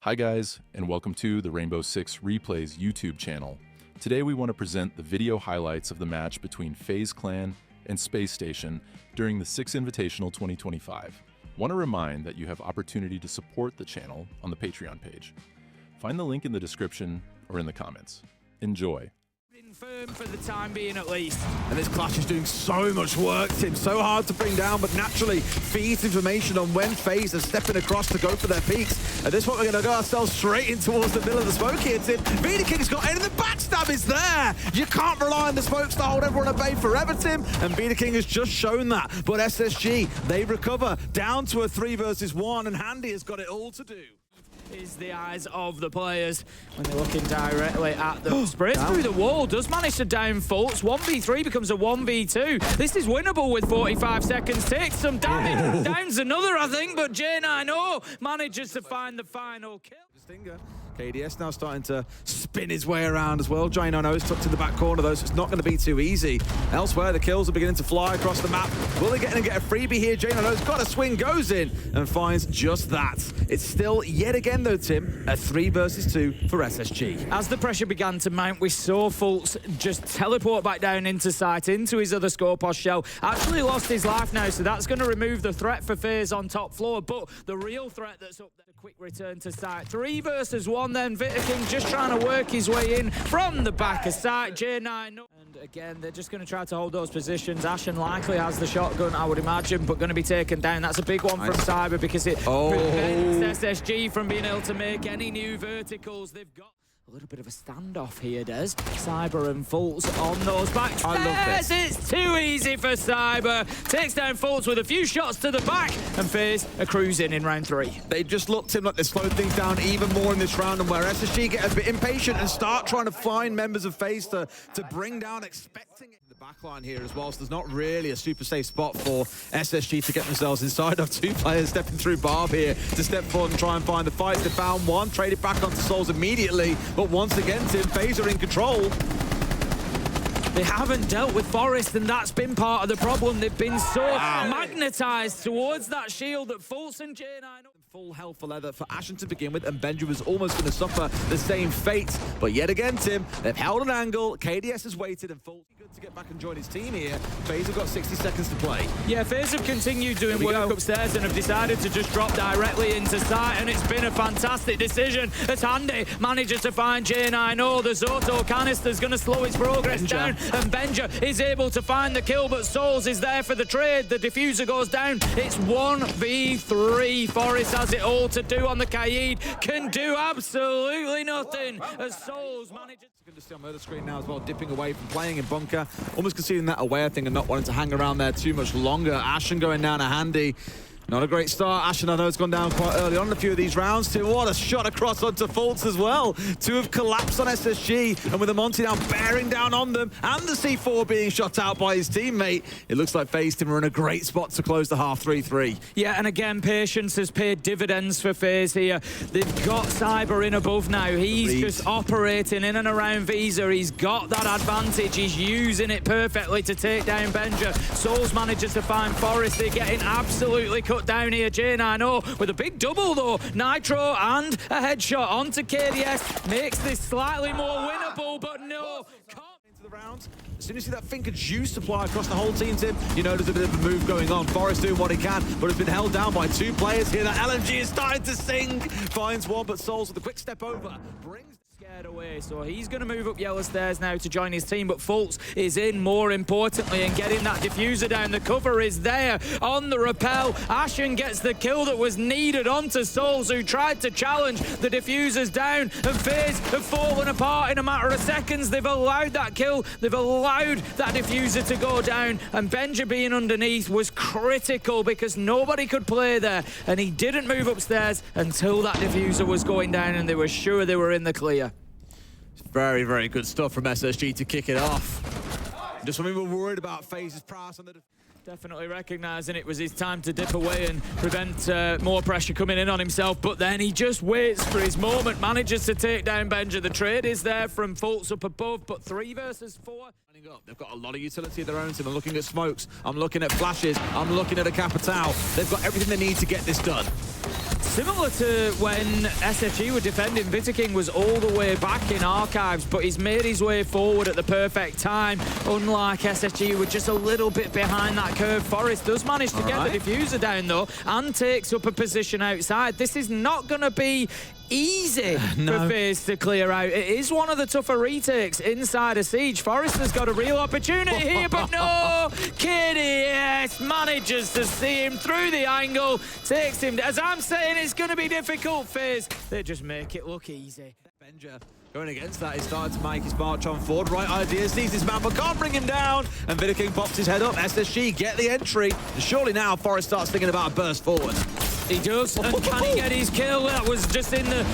Hi guys, and welcome to the Rainbow Six Replays YouTube channel. Today we want to present the video highlights of the match between FaZe Clan and Spacestation during the Six Invitational 2025. Want to remind that you have opportunity to support the channel on the Patreon page. Find the link in the description or in the comments. Enjoy. Firm for the time being at least. And this clash is doing so much work, Tim. So hard to bring down, but naturally feeds information on when FaZe are stepping across to go for their peaks. At this point, we're going to go ourselves straight in towards the middle of the smoke here, Tim. King's got in, and the backstab is there. You can't rely on the smokes to hold everyone at bay forever, Tim. And King has just shown that. But SSG, they recover down to a 3 versus 1, and Handy has got it all to do. Is the eyes of the players when they're looking directly at the sprays through the wall. Does manage to down Fultz. 1v3 becomes a 1v2. This is winnable with 45 seconds. Takes some damage. Downs another, I think, but J9O manages to find the final kill. Stinger. KDS now starting to spin his way around as well. J9O is tucked in the back corner though, so it's not going to be too easy. Elsewhere, the kills are beginning to fly across the map. Will they get a freebie here? J9O's got a swing, goes in, and finds just that. It's still, yet again though, Tim, a 3 versus 2 for SSG. As the pressure began to mount, we saw Fultz just teleport back down into sight, into his other score post shell. Actually lost his life now, so that's going to remove the threat for FaZe on top floor, but the real threat that's up there, a quick return to sight. 3 versus 1 then. King just trying to work his way in from the back of sight. J9. And again, they're just going to try to hold those positions. Ashen likely has the shotgun, I would imagine, but going to be taken down. That's a big one from Cyber because it prevents SSG from being able to make any new verticals. They've got a little bit of a standoff here, Des. Cyber and Fultz on those back stairs. I love this. It's too easy for Cyber. Takes down Fultz with a few shots to the back, and FaZe are cruising in round 3. They just looked him like they slowed things down even more in this round, and where SSG get a bit impatient and start trying to find members of FaZe to bring down, expecting it. The backline here as well, so there's not really a super safe spot for SSG to get themselves inside of. 2 players stepping through Barb here to step forward and try and find the fight. They found one, trade it back onto Souls immediately, but once again, Tim, FaZe are in control. They haven't dealt with Forest, and that's been part of the problem. They've been so magnetized towards that shield that Fultz and J9 full health for leather for Ashen to begin with, and Benja was almost going to suffer the same fate. But yet again, Tim, they've held an angle. KDS has waited, and Fultz good to get back and join his team here. FaZe have got 60 seconds to play. Yeah, FaZe have continued doing work upstairs and have decided to just drop directly into sight, and it's been a fantastic decision as Handy manages to find J9O. The Zoto canister's going to slow his progress down, and Benja is able to find the kill, but Souls is there for the trade. The diffuser goes down. It's 1v3. Forest has it all to do on the Kaid. Can do absolutely nothing as Souls manages. You can just see on the screen now as well, dipping away from playing in bunker, almost conceding that away, I think, and not wanting to hang around there too much longer. Ashen going down a Handy. Not a great start. Ashen, I know, it's gone down quite early on in a few of these rounds too. What a shot across onto Fultz as well. 2 have collapsed on SSG, and with the Monty now bearing down on them, and the C4 being shot out by his teammate, it looks like FaZe team are in a great spot to close the half 3-3. Yeah, and again, patience has paid dividends for FaZe here. They've got Cyber in above now. He's just operating in and around Visa. He's got that advantage. He's using it perfectly to take down Benja. Souls manages to find Forest. They're getting absolutely cut down here. J9O with a big double though. Nitro and a headshot onto KDS. Makes this slightly more winnable, but no. Into the round. As soon as you see that finger juice supply across the whole team, Tim, you know there's a bit of a move going on. Forest doing what he can, but has been held down by 2 players here. That LMG is starting to sing. Finds one, but Souls with a quick step over. Brings scared away, so he's going to move up yellow stairs now to join his team, but Fultz is in more importantly and getting that diffuser down. The cover is there on the rappel. Ashen gets the kill that was needed onto Souls, who tried to challenge. The diffuser's down, and FaZe have fallen apart in a matter of seconds. They've allowed that kill. They've allowed that diffuser to go down, and Benja being underneath was critical because nobody could play there, and he didn't move upstairs until that diffuser was going down, and they were sure they were in the clear. Very, very good stuff from SSG to kick it off. Just when we were worried about FaZe's prowess on the... Definitely recognising it was his time to dip away and prevent more pressure coming in on himself, but then he just waits for his moment, manages to take down Benja. The trade is there from Fultz up above, but 3 versus 4. They've got a lot of utility of their own team. I'm looking at smokes, I'm looking at flashes, I'm looking at a Capitao. They've got everything they need to get this done. Similar to when SSG were defending, King was all the way back in archives, but he's made his way forward at the perfect time. Unlike SSG, we're just a little bit behind that curve. Forest does manage to get the diffuser down though, and takes up a position outside. This is not going to be easy for FaZe to clear out. It is one of the tougher retakes inside a siege. Forest has got a real opportunity here, but no! KDS manages to see him through the angle, takes him. As I'm saying, it's going to be difficult, FaZe. They just make it look easy. Benja going against that, he started to make his march on forward. Right idea, sees this man, but can't bring him down. And King pops his head up. SSG get the entry. And surely now Forest starts thinking about a burst forward. He does, and can he get his kill? That was just in the...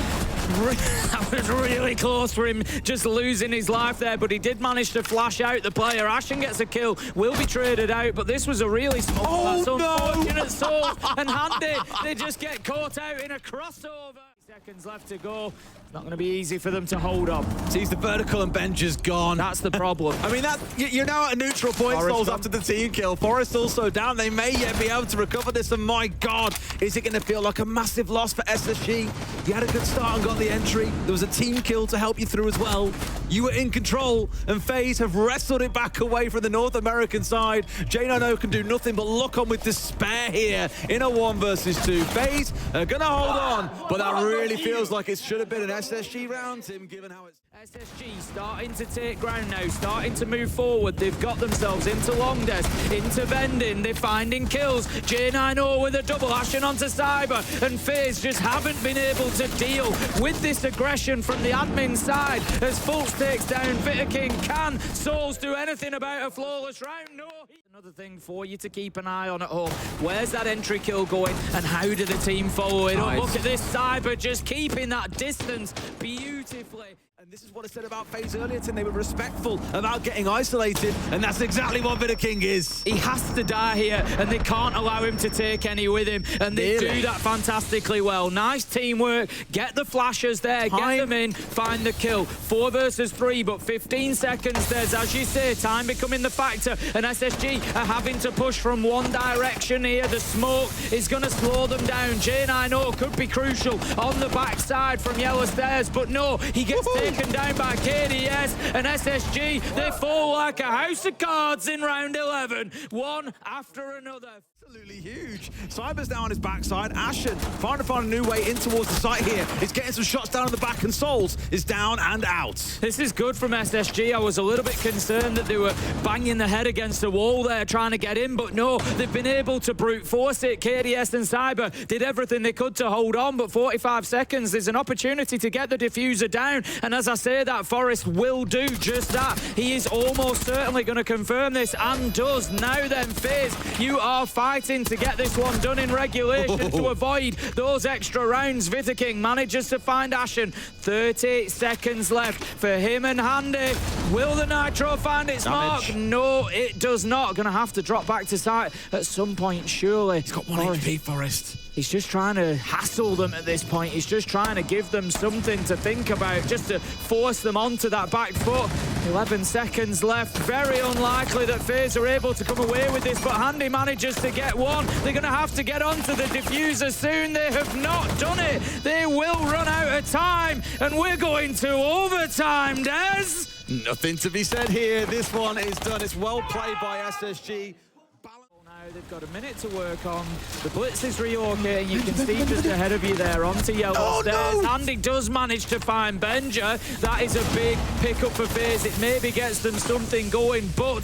That was really close for him, just losing his life there, but he did manage to flash out the player. Ashen gets a kill, will be traded out, but this was a really small, unfortunate soul. And Handy, they just get caught out in a crossover. Seconds left to go. It's not going to be easy for them to hold up. Sees the vertical and Benja's gone. That's the problem. I mean, you're now at a neutral point, Souls, after the team kill. Forest also down. They may yet be able to recover this, and my God, is it going to feel like a massive loss for SSG? You had a good start and got the entry. There was a team kill to help you through as well. You were in control, and FaZe have wrestled it back away from the North American side. J9O can do nothing but look on with despair here in a 1 versus 2. FaZe are going to hold on, but that really feels like it should have been an SSG round, Tim, given how it's... SSG starting to take ground now, starting to move forward. They've got themselves into long desk, into vending. They're finding kills. J9O with a double, Ashen onto Cyber, and FaZe just haven't been able to deal with this aggression from the admin side as Fultz takes down King. Can Souls do anything about a flawless round? No. Another thing for you to keep an eye on at home. Where's that entry kill going, and how do the team follow it up? Look at this Cyber just keeping that distance beautifully. And this is what I said about FaZe earlier, Tim. They were respectful about getting isolated, and that's exactly what King is. He has to die here, and they can't allow him to take any with him, and they do that fantastically well. Nice teamwork. Get the flashers there, get them in, find the kill. 4 versus 3, but 15 seconds there's, as you say, time becoming the factor, and SSG are having to push from one direction here. The smoke is going to slow them down. J9O could be crucial on the backside from Yellow Stairs, but no, he gets taken down by KDS and SSG. They fall like a house of cards in round 11, one after another. Absolutely huge. Cyber's down on his backside. Ashen trying to find a new way in towards the site here. He's getting some shots down on the back, and Souls is down and out. This is good from SSG. I was a little bit concerned that they were banging the head against the wall there trying to get in, but no, they've been able to brute force it. KDS and Cyber did everything they could to hold on, but 45 seconds is an opportunity to get the diffuser down, and as I say that, Forest will do just that. He is almost certainly going to confirm this, and does. Now then, FaZe, you are fighting to get this one done in regulation to avoid those extra rounds. King manages to find Ashen. 30 seconds left for him and Handy. Will the Nitro find its mark? No, it does not. Going to have to drop back to site at some point, surely. He's got 1 HP, Forest. He's just trying to hassle them at this point. He's just trying to give them something to think about, just to force them onto that back foot. 11 seconds left. Very unlikely that FaZe are able to come away with this, but Handy manages to get one. They're going to have to get onto the diffuser soon. They have not done it. They will run out of time, and we're going to overtime, Des. Nothing to be said here. This one is done. It's well played by SSG. They've got a minute to work on. The blitz is relocating. You can see just ahead of you there onto Yellow Stairs. Andy does manage to find Benja. That is a big pickup for FaZe. It maybe gets them something going, but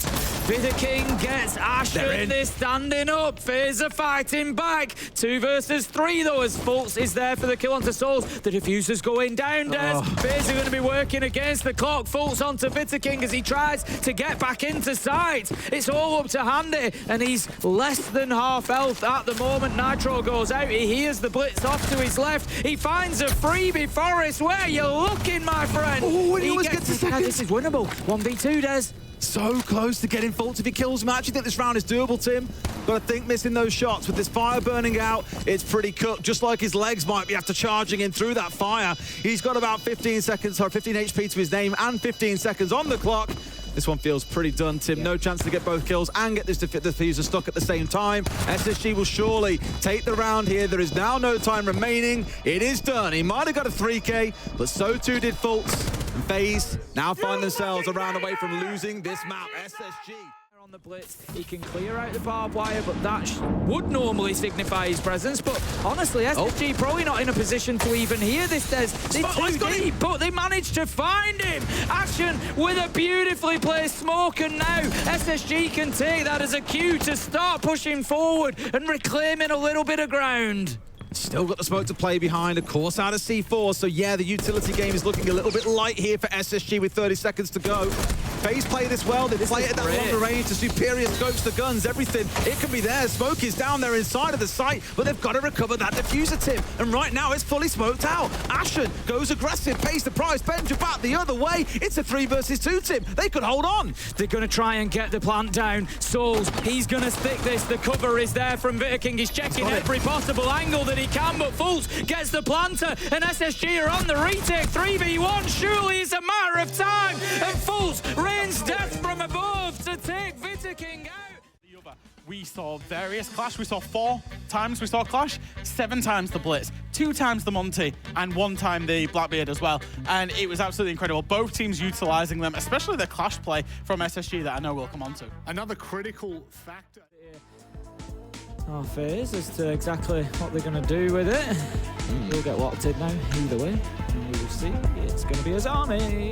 King gets Ashen. They're standing up. FaZe are fighting back. 2 versus 3 though, as Fultz is there for the kill onto Souls. The diffuser's going down, Des. FaZe are going to be working against the clock. Fultz onto King as he tries to get back into sight. It's all up to Handy, and he's less than half health at the moment. Nitro goes out. He hears the blitz off to his left. He finds a freebie. Forest, where are you looking, my friend? Oh, he always gets a second. This is winnable. 1v2, Des. So close to getting Fultz if he kills him. I actually think this round is doable, Tim. But I think missing those shots with this fire burning out, it's pretty cooked. Just like his legs might be after charging in through that fire. He's got about 15 seconds, or 15 HP to his name, and 15 seconds on the clock. This one feels pretty done, Tim. No chance to get both kills and get this diffuser stuck at the same time. SSG will surely take the round here. There is now no time remaining. It is done. He might have got a 3K, but so too did Fultz. And FaZe now find themselves a round away from losing this map. SSG. On the blitz, he can clear out the barbed wire, but that would normally signify his presence. But honestly, SSG probably not in a position to even hear this. They're too deep, but they managed to find him. Action with a beautifully placed smoke, and now SSG can take that as a cue to start pushing forward and reclaiming a little bit of ground. Still got the smoke to play behind, of course, out of C4. So yeah, the utility game is looking a little bit light here for SSG with 30 seconds to go. FaZe play this well. They play it at that longer range, the superior scopes, the guns, everything. It can be there. Smoke is down there inside of the site, but they've got to recover that diffuser, Tim. And right now, it's fully smoked out. Ashen goes aggressive, pays the price. Benja back the other way. It's a 3 versus 2, Tim. They could hold on. They're going to try and get the plant down. Souls, he's going to stick this. The cover is there from Viking. He's checking every possible angle that he can, but Fultz gets the planter, and SSG are on the retake. 3v1, surely it's a matter of time, and Fultz rains death from above to take Viking out. We saw various clash. We saw 4 times we saw clash, 7 times the blitz, 2 times the Monty, and 1 time the Blackbeard as well. And it was absolutely incredible. Both teams utilizing them, especially the clash play from SSG that I know we'll come on to. Another critical factor. Oh, FaZe as to exactly what they're going to do with it. We'll get locked in now, either way. And we will see. It's going to be his army.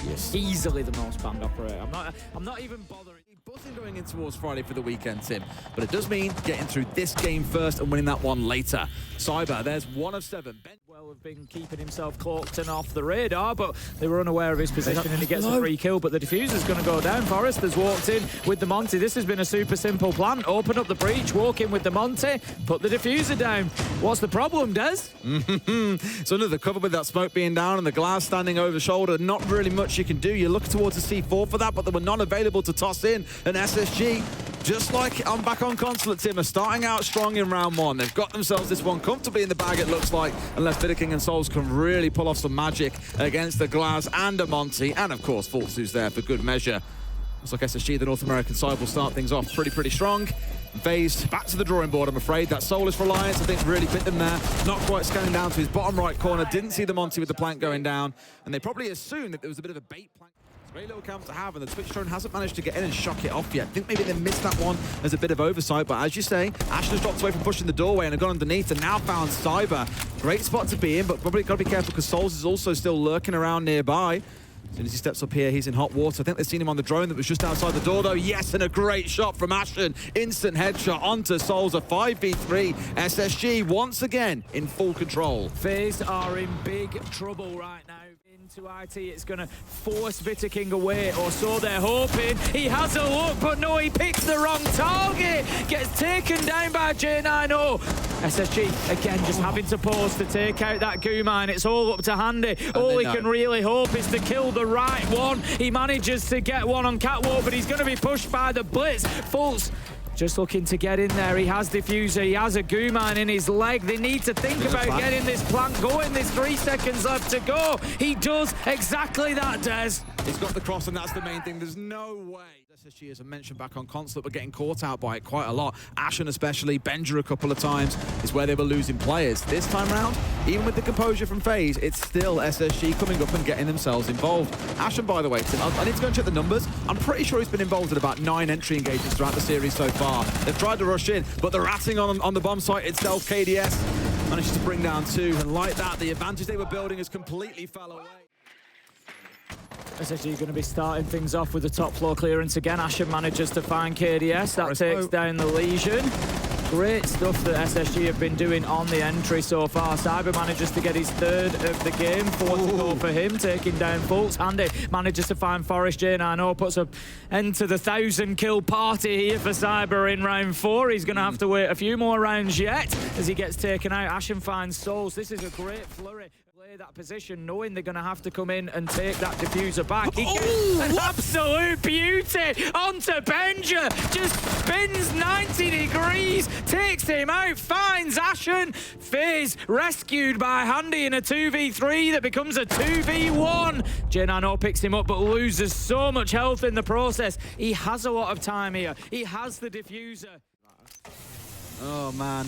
Yes. Easily the most banned operator. I'm not even bothering. Buzzing going in towards Friday for the weekend, Tim. But it does mean getting through this game first and winning that one later. Cyber, there's 1 of 7. Well, have been keeping himself cloaked and off the radar, but they were unaware of his position, and he gets a free kill, but the diffuser's going to go down. Forrester's walked in with the Monty. This has been a super simple plan. Open up the breach, walk in with the Monty, put the diffuser down. What's the problem, Des? So under the cover with that smoke being down and the glass standing over the shoulder, not really much you can do. You look towards the C4 for that, but they were not available to toss in. And SSG, just like I'm back on Consulate, Tim, are starting out strong in round 1. They've got themselves this one comfortably in the bag, it looks like, unless Viking and Souls can really pull off some magic against the Glass and a Monty, and of course Fultz, who's there for good measure. Looks like SSG, the North American side, will start things off pretty strong. FaZe back to the drawing board, I'm afraid. That Soulless Reliance, I think, really bit them there. Not quite scanning down to his bottom right corner. Didn't see the Monty with the plank going down, and they probably assumed that there was a bit of a bait plank. Very little camp to have, and the Twitch drone hasn't managed to get in and shock it off yet. I think maybe they missed that one as a bit of oversight, but as you say, Ashen has dropped away from pushing the doorway and have gone underneath and now found Cyber. Great spot to be in, but probably got to be careful because Souls is also still lurking around nearby. As soon as he steps up here, he's in hot water. I think they've seen him on the drone that was just outside the door, though. Yes, and a great shot from Ashen. Instant headshot onto Souls, a 5v3. SSG once again in full control. FaZe are in big trouble right now. Into IT, it's going to force Viking away, or so they're hoping. He has a look, but no, he picks the wrong target. Gets taken down by J90. SSG, again, just having to pause to take out that goo mine. It's all up to Handy. All he can really hope is to kill the right one. He manages to get one on Catwalk, but he's going to be pushed by the Blitz. Fultz just looking to get in there. He has diffuser, he has a goo mine in his leg. They need to think about getting this plant going. There's 3 seconds left to go. He does exactly that, Des. He's got the cross, and that's the main thing. There's no way. SSG, as I mentioned back on Consulate, were getting caught out by it quite a lot. Ashen especially, Benja a couple of times is where they were losing players. This time round, even with the composure from FaZe, it's still SSG coming up and getting themselves involved. Ashen, by the way, Tim, I need to go and check the numbers. I'm pretty sure he's been involved in about 9 entry engagements throughout the series so far. They've tried to rush in, but the ratting on the bomb site itself, KDS, manages to bring down 2. And like that, the advantage they were building has completely fell away. SSG going to be starting things off with the top floor clearance again. Ashen manages to find KDS. That takes down the Legion. Great stuff that SSG have been doing on the entry so far. Cyber manages to get his 3rd of the game. 4 to go for him, taking down Fultz. Handy manages to find Forrest. J90 puts an end to the 1,000-kill party here for Cyber in round 4. He's going to have to wait a few more rounds yet as he gets taken out. Ashen finds Souls. This is a great flurry. Play that position, knowing they're going to have to come in and take that diffuser back. He gets an absolute beauty onto Benja, just spins 90 degrees, takes him out, finds Ashen. FaZe rescued by Handy in a 2v3 that becomes a 2v1. J9O picks him up but loses so much health in the process. He has a lot of time here. He has the diffuser. Oh, man.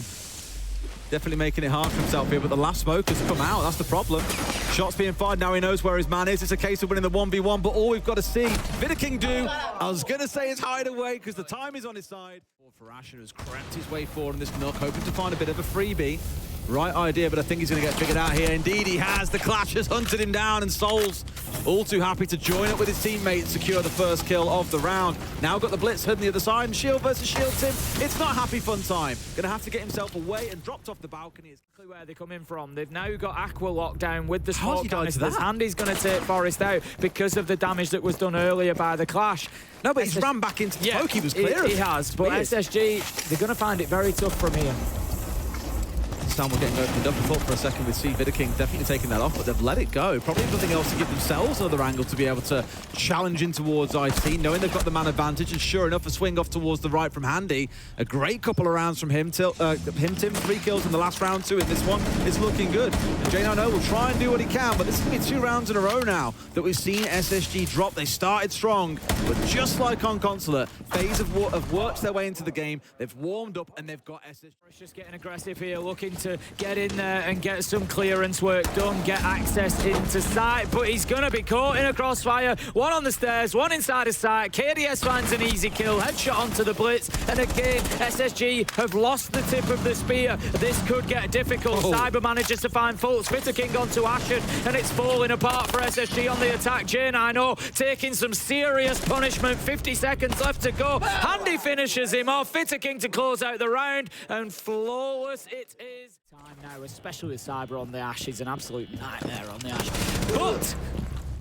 Definitely making it hard for himself here, but the last smoke has come out. That's the problem. Shots being fired. Now he knows where his man is. It's a case of winning the 1v1, but all we've got to see, Vidaking do, I was going to say his hideaway because the time is on his side. For Ashen, who's crept his way forward in this knock, hoping to find a bit of a freebie. Right idea, but I think he's going to get figured out here. Indeed, he has. The Clash has hunted him down, and Souls all too happy to join up with his teammates, secure the first kill of the round. Now got the Blitz hidden the other side, and Shield versus Shield, Tim. It's not happy fun time. Going to have to get himself away and dropped off the balcony. Exactly where they're coming from. They've now got Aqua locked down with the smoke canisters. Handy's going to take Forest out because of the damage that was done earlier by the Clash. No, but he's ran back into the poke. He was clear. He has, but SSG, they're going to find it very tough from here. Sam will getting opened up. I thought for a second we'd see Vidaking definitely taking that off, but they've let it go. Probably nothing else to give themselves another angle to be able to challenge in towards IT, knowing they've got the man advantage, and sure enough, a swing off towards the right from Handy. A great couple of rounds from him, Tim. 3 kills in the last round, 2 in this one. It's looking good. And J9O will try and do what he can, but this is going to be 2 rounds in a row now that we've seen SSG drop. They started strong, but just like on Consulate, FaZe have worked their way into the game. They've warmed up, and they've got SSG. It's just getting aggressive here, looking to get in there and get some clearance work done, get access into site, but he's going to be caught in a crossfire. One on the stairs, one inside of site. KDS finds an easy kill, headshot onto the Blitz, and again, SSG have lost the tip of the spear. This could get difficult. Cyber manages to find Fultz, Vidaking onto Ashen, and it's falling apart for SSG on the attack. J9O taking some serious punishment, 50 seconds left to go. Handy finishes him off, Vidaking to close out the round, and flawless it is. Time now, especially with Cyber on the Ash, is an absolute nightmare on the Ash. But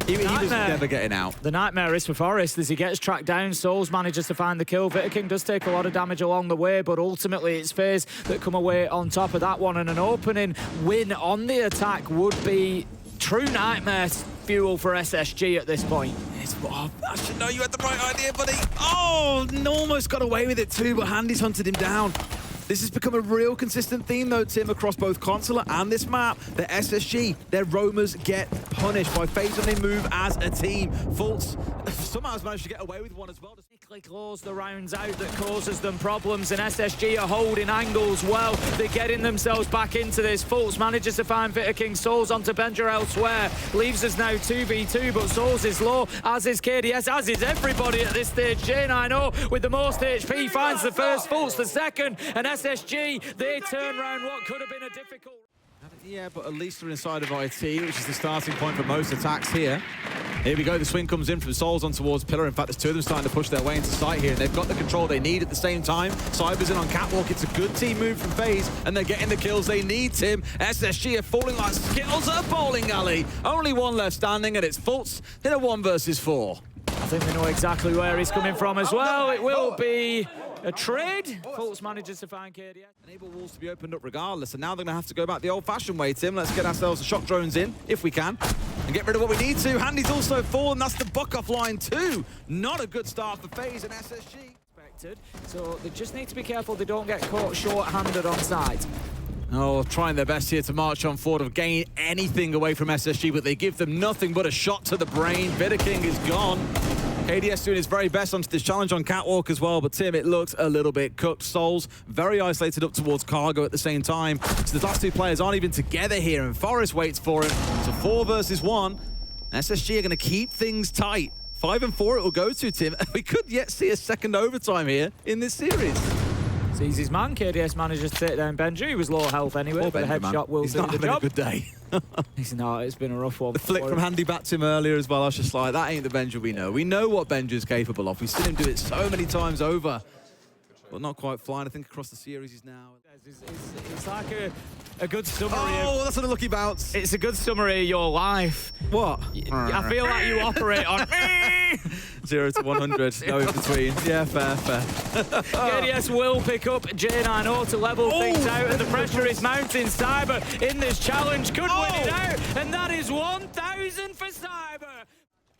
he was never getting out. The nightmare is for Forest as he gets tracked down. Souls manages to find the kill. Vidaking does take a lot of damage along the way, but ultimately it's FaZe that come away on top of that one, and an opening win on the attack would be true nightmare fuel for SSG at this point. I should know you had the right idea, buddy. Oh, almost got away with it too, but Handy's hunted him down. This has become a real consistent theme, though, Tim, across both Consular and this map. The SSG, their roamers get punished by FaZe when they move as a team. Fultz somehow has managed to get away with one as well. Quickly close the rounds out that causes them problems, and SSG are holding angles well. They're getting themselves back into this. Fultz manages to find Vidaking. Souls onto Benja elsewhere. Leaves us now 2v2, but Souls is low, as is KDS, as is everybody at this stage. J9O with the most HP finds the first, Fultz the second, and SSG, they turn around what could have been a difficult... Yeah, but at least they're inside of IT, which is the starting point for most attacks here. Here we go, the swing comes in from Souls on towards Pillar. In fact, there's 2 of them starting to push their way into sight here, and they've got the control they need at the same time. Cyber's in on Catwalk. It's a good team move from FaZe, and they're getting the kills they need, Tim. SSG are falling like skittles at a bowling alley. Only one left standing, and it's Fultz in a 1 versus 4. I think they know exactly where he's coming from as well. It will be a trade. Fultz manages to find KDS. Enable walls to be opened up regardless, and now they're going to have to go back the old-fashioned way, Tim. Let's get ourselves the shock drones in, if we can, and get rid of what we need to. Handy's also fallen. That's the buck-off line too. Not a good start for FaZe and SSG. So they just need to be careful they don't get caught short-handed on site. Oh, trying their best here to march on forward, of gain anything away from SSG, but they give them nothing but a shot to the brain. Vidaking is gone. KDS doing his very best onto this challenge on Catwalk as well, but Tim, it looks a little bit cooked. Souls very isolated up towards Cargo at the same time. So the last 2 players aren't even together here, and Forest waits for him. So 4 versus 1. SSG are going to keep things tight. 5 and 4 it will go to, Tim. We could yet see a second overtime here in this series. Sees his man. KDS manages to take down Benji. He was low health anyway, but the headshot will do the job. He's not having a good day. He's not. It's been a rough one. The flick from Handy back to him earlier as well. I was just like, that ain't the Benja we know. We know what Benja's capable of. We've seen him do it so many times over. But not quite flying. I think across the series he's now... It's like a good summary. Oh, that's an unlucky bounce. It's a good summary of your life. What? I feel like you operate on... 0 to 100, no in between. Yeah, fair. KDS will pick up J90 to level things out, and the pressure is mounting. Cyber in this challenge could win it out, and that is 1,000 for Cyber.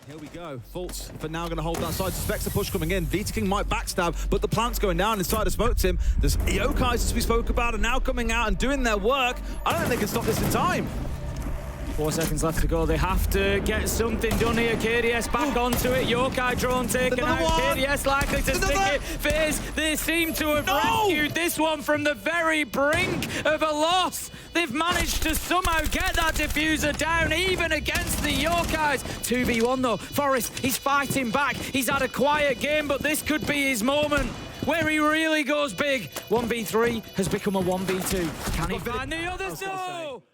Here we go. Fultz for now going to hold that side. Suspects a push coming in. King might backstab, but the plant's going down inside of Smoke Tim. There's Yokais, as we spoke about, are now coming out and doing their work. I don't think they can stop this in time. 4 seconds left to go. They have to get something done here. KDS back onto it. Yokai drone taken out. KDS likely to stick it. FaZe, they seem to have rescued this one from the very brink of a loss. They've managed to somehow get that diffuser down, even against the Yokais. 2v1 though. Forest, he's fighting back. He's had a quiet game, but this could be his moment where he really goes big. 1v3 has become a 1v2. Can he find the others? No!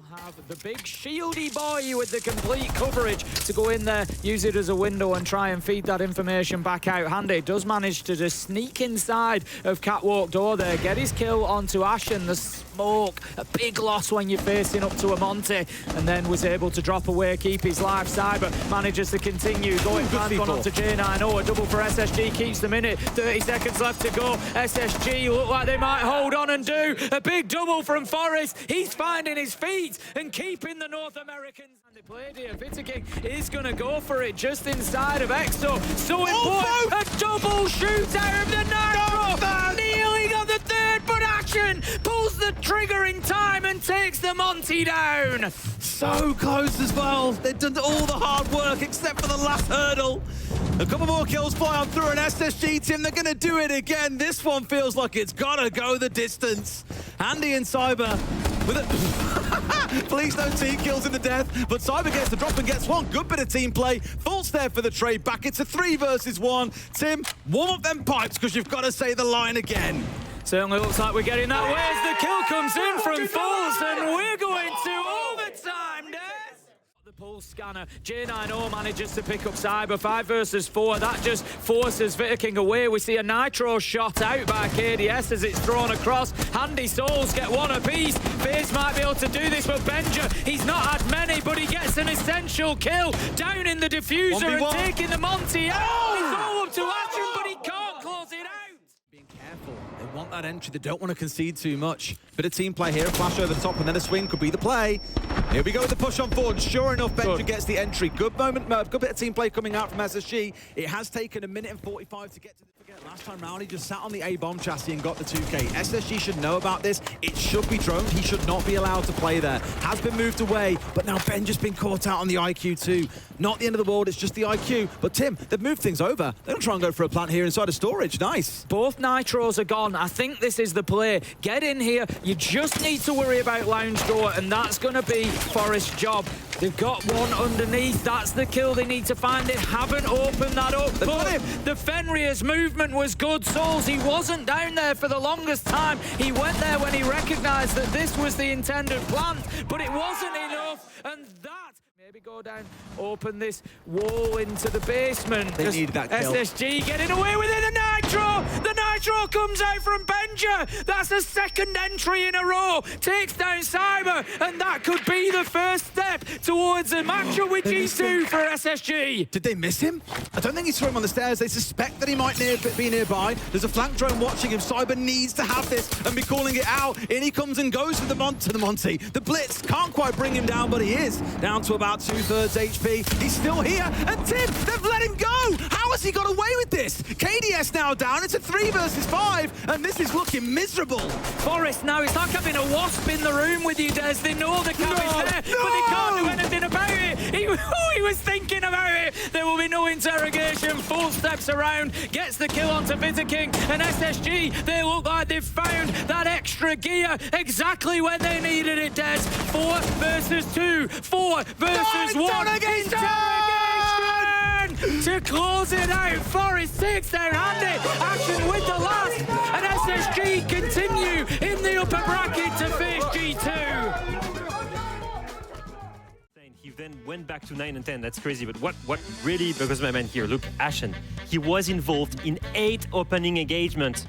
Have the big shieldy boy with the complete coverage to go in there, use it as a window and try and feed that information back out. Handy does manage to just sneak inside of Catwalk door there, get his kill onto Ashen. The smoke, a big loss when you're facing up to a Monty, and then was able to drop away, keep his life. Cyber manages to continue going fast on onto J90. A double for SSG keeps them in it. 30 seconds left to go. SSG look like they might hold on and do a big double from Forest. He's finding his feet and keeping the North Americans. And they played here. King is going to go for it just inside of Exo. So important. A double shootout of the Nitro. Nearly got the third, but Action pulls the trigger in time and takes the Monty down. So close as well. They've done all the hard work except for the last hurdle. A couple more kills fly on through an SSG team. They're going to do it again. This one feels like it's got to go the distance. Andy and Cyber with it. Please no team kills in the death, but Cyber gets the drop and gets one. Good bit of team play. Fultz there for the trade back. It's a 3 versus 1. Tim, warm up them pipes because you've got to say the line again. Certainly looks like we're getting that. Where's the kill comes in from Fultz, and we're going to overtime, Des. The pulse scanner, J90 manages to pick up Cyber. 5 versus 4. That just forces King away. We see a Nitro shot out by KDS as it's thrown across. Handy Souls get one apiece. FaZe might be able to do this, but Benja, he's not had many, but he gets an essential kill down in the diffuser and taking the Monty out. He's all up to Action, but he can't close it out. Being careful. They want that entry. They don't want to concede too much. Bit of team play here. A flash over the top, and then a swing could be the play. Here we go with the push on forward. Sure enough, Benja gets the entry. Good moment, good bit of team play coming out from SSG. It has taken 1 minute and 45 to get to the... Last time round, he just sat on the A-bomb chassis and got the 2K. SSG should know about this. It should be droned. He should not be allowed to play there. Has been moved away, but now Benja's been caught out on the IQ too. Not the end of the world, it's just the IQ. But Tim, they've moved things over. They're going to try and go for a plant here inside of storage. Nice. Both Nitros are gone. I think this is the play. Get in here. You just need to worry about lounge door, and that's going to be Forest's job. They've got one underneath. That's the kill they need to find. They haven't opened that up. But the Fenrir's movement was good. Souls, he wasn't down there for the longest time. He went there when he recognized that this was the intended plant, but it wasn't enough. And that... Maybe go down, open this wall into the basement. They need that kill. SSG getting away with it. The Nitro! The Nitro comes out from Benja. That's the second entry in a row. Takes down Cyber, and that could be the first step towards a matchup with G2 for SSG. Did they miss him? I don't think he saw him on the stairs. They suspect that he might be nearby. There's a flank drone watching him. Cyber needs to have this and be calling it out. In he comes and goes for the Monty. The Blitz can't quite bring him down, but he is down to about 2/3 HP. He's still here, and Tim, they've let him go! How has he got away with this? KDS now down, it's a 3 versus 5, and this is looking miserable. Forest now, it's like having a wasp in the room with you, Des. They know the cam is there, but they can't do anything about it. He was thinking about it. There will be no interrogation. Full steps around, gets the kill onto King, and SSG, they look like they've found that extra gear exactly when they needed it, Des. 4 versus 2, 4 versus 1. Interrogation! To close it out, Forest takes down Handy. Action with the last, and SSG continue in the upper bracket to face G2. He then went back to 9 and 10. That's crazy. But what really, because my man here, look, Ashen, he was involved in 8 opening engagements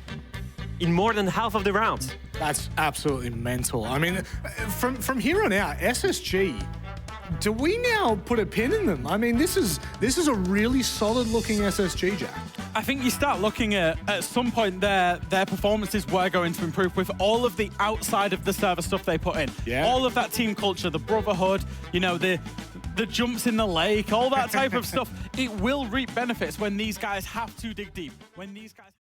in more than half of the rounds. That's absolutely mental. I mean, from here on out, SSG do we now put a pin in them? I mean, this is a really solid-looking SSG, Jack. I think you start looking at some point their performances were going to improve with all of the outside of the server stuff they put in. Yeah. All of that team culture, the brotherhood, you know, the jumps in the lake, all that type of stuff. It will reap benefits when these guys have to dig deep. When these guys